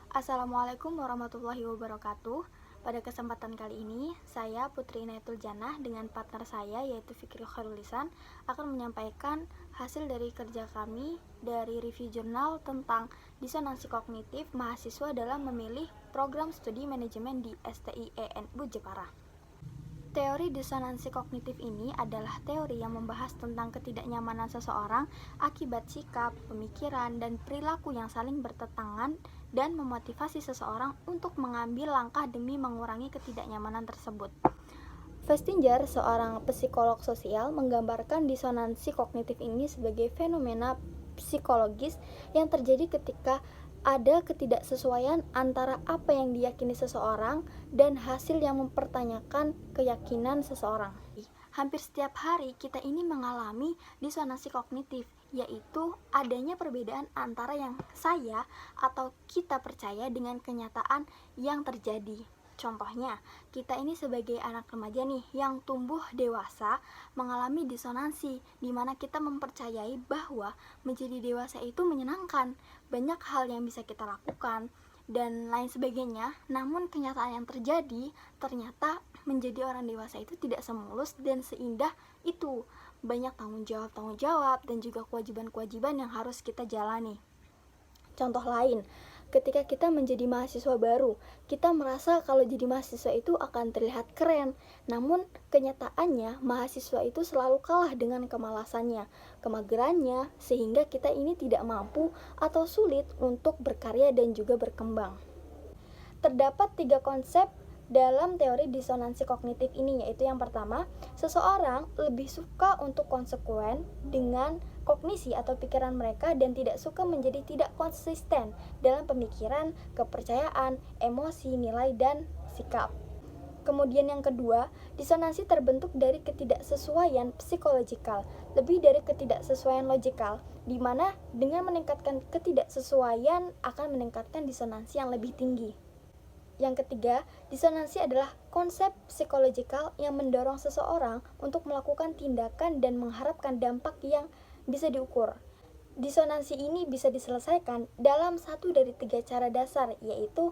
Assalamualaikum warahmatullahi wabarakatuh. Pada kesempatan kali ini, saya Putri Inayatul Janah dengan partner saya yaitu Fikri Khairulisan akan menyampaikan hasil dari kerja kami dari review jurnal tentang disonansi kognitif mahasiswa dalam memilih program studi manajemen di STIENU Jepara. Teori disonansi kognitif ini adalah teori yang membahas tentang ketidaknyamanan seseorang akibat sikap, pemikiran, dan perilaku yang saling bertentangan dan memotivasi seseorang untuk mengambil langkah demi mengurangi ketidaknyamanan tersebut. Festinger, seorang psikolog sosial, menggambarkan disonansi kognitif ini sebagai fenomena psikologis yang terjadi ketika ada ketidaksesuaian antara apa yang diyakini seseorang dan hasil yang mempertanyakan keyakinan seseorang. Hampir setiap hari kita ini mengalami disonansi kognitif, yaitu adanya perbedaan antara yang saya atau kita percaya dengan kenyataan yang terjadi. Contohnya, kita ini sebagai anak remaja nih yang tumbuh dewasa mengalami disonansi di mana kita mempercayai bahwa menjadi dewasa itu menyenangkan, banyak hal yang bisa kita lakukan dan lain sebagainya. Namun kenyataan yang terjadi ternyata menjadi orang dewasa itu tidak semulus dan seindah itu. Banyak tanggung jawab dan juga kewajiban-kewajiban yang harus kita jalani. Contoh lain, ketika kita menjadi mahasiswa baru, kita merasa kalau jadi mahasiswa itu akan terlihat keren. Namun kenyataannya mahasiswa itu selalu kalah dengan kemalasannya, kemagerannya, sehingga kita ini tidak mampu atau sulit untuk berkarya dan juga berkembang. Terdapat 3 konsep dalam teori disonansi kognitif ini, yaitu yang pertama, seseorang lebih suka untuk konsekuen dengan kognisi atau pikiran mereka dan tidak suka menjadi tidak konsisten dalam pemikiran, kepercayaan, emosi, nilai, dan sikap. Kemudian yang kedua, disonansi terbentuk dari ketidaksesuaian psikologikal, lebih dari ketidaksesuaian logikal, di mana dengan meningkatkan ketidaksesuaian akan meningkatkan disonansi yang lebih tinggi. Yang ketiga, disonansi adalah konsep psikologikal yang mendorong seseorang untuk melakukan tindakan dan mengharapkan dampak yang bisa diukur. Disonansi ini bisa diselesaikan dalam satu dari 3 cara dasar, yaitu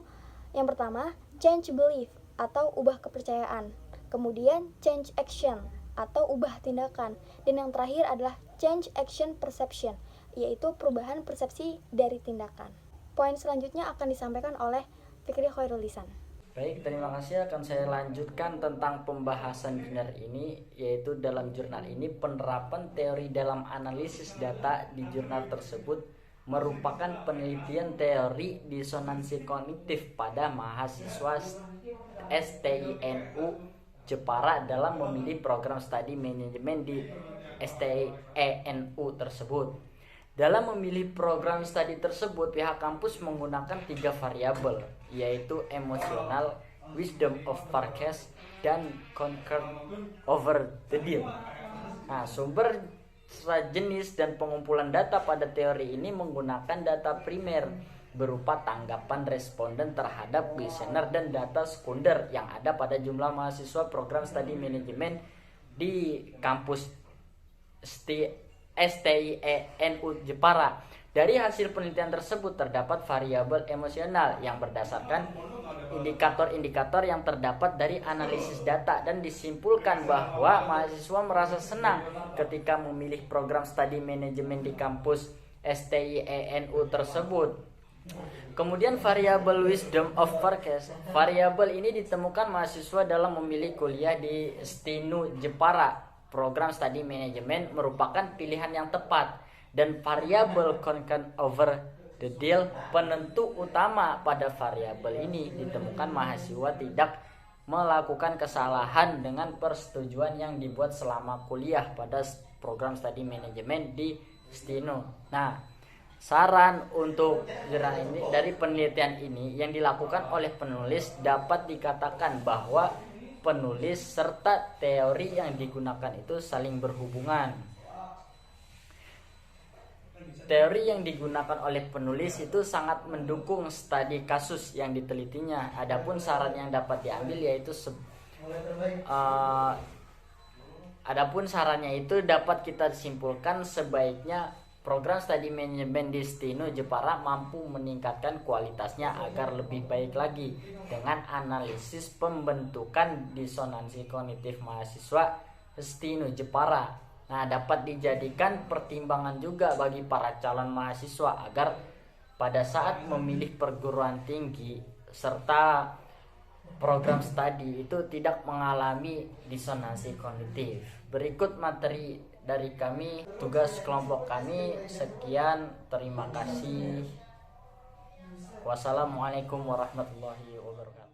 yang pertama, change belief atau ubah kepercayaan, kemudian change action atau ubah tindakan, dan yang terakhir adalah change action perception, yaitu perubahan persepsi dari tindakan. Poin selanjutnya akan disampaikan oleh Fikri Khairulisan. Baik, terima kasih. Akan saya lanjutkan tentang pembahasan jurnal ini, yaitu dalam jurnal ini penerapan teori dalam analisis data di jurnal tersebut merupakan penelitian teori disonansi kognitif pada mahasiswa STIENU Jepara dalam memilih program studi manajemen di STIENU tersebut. Dalam memilih program studi tersebut, pihak kampus menggunakan 3 variabel, yaitu emosional, wisdom of forecast, dan concern over the deal. Nah, sumber jenis dan pengumpulan data pada teori ini menggunakan data primer berupa tanggapan responden terhadap kuesioner dan data sekunder yang ada pada jumlah mahasiswa program studi manajemen di kampus STIENU Jepara. Dari hasil penelitian tersebut terdapat variabel emosional yang berdasarkan indikator-indikator yang terdapat dari analisis data dan disimpulkan bahwa mahasiswa merasa senang ketika memilih program studi manajemen di kampus STIENU tersebut. Kemudian variabel wisdom of forecast. Variabel ini ditemukan mahasiswa dalam memilih kuliah di STIENU Jepara. Program studi manajemen merupakan pilihan yang tepat, dan variabel concern over the deal penentu utama pada variabel ini ditemukan mahasiswa tidak melakukan kesalahan dengan persetujuan yang dibuat selama kuliah pada program studi manajemen di STIENU. Nah, saran untuk jurnal ini dari penelitian ini yang dilakukan oleh penulis dapat dikatakan bahwa penulis serta teori yang digunakan itu saling berhubungan. Teori yang digunakan oleh penulis itu sangat mendukung studi kasus yang ditelitinya. Adapun saran yang dapat diambil yaitu adapun sarannya itu dapat kita simpulkan sebaiknya program studi manajemen di STINU Jepara mampu meningkatkan kualitasnya agar lebih baik lagi dengan analisis pembentukan disonansi kognitif mahasiswa STINU Jepara. Nah, dapat dijadikan pertimbangan juga bagi para calon mahasiswa agar pada saat memilih perguruan tinggi serta program studi itu tidak mengalami disonansi kognitif. Berikut materi dari kami, tugas kelompok kami. Sekian, terima kasih. Wassalamualaikum warahmatullahi wabarakatuh.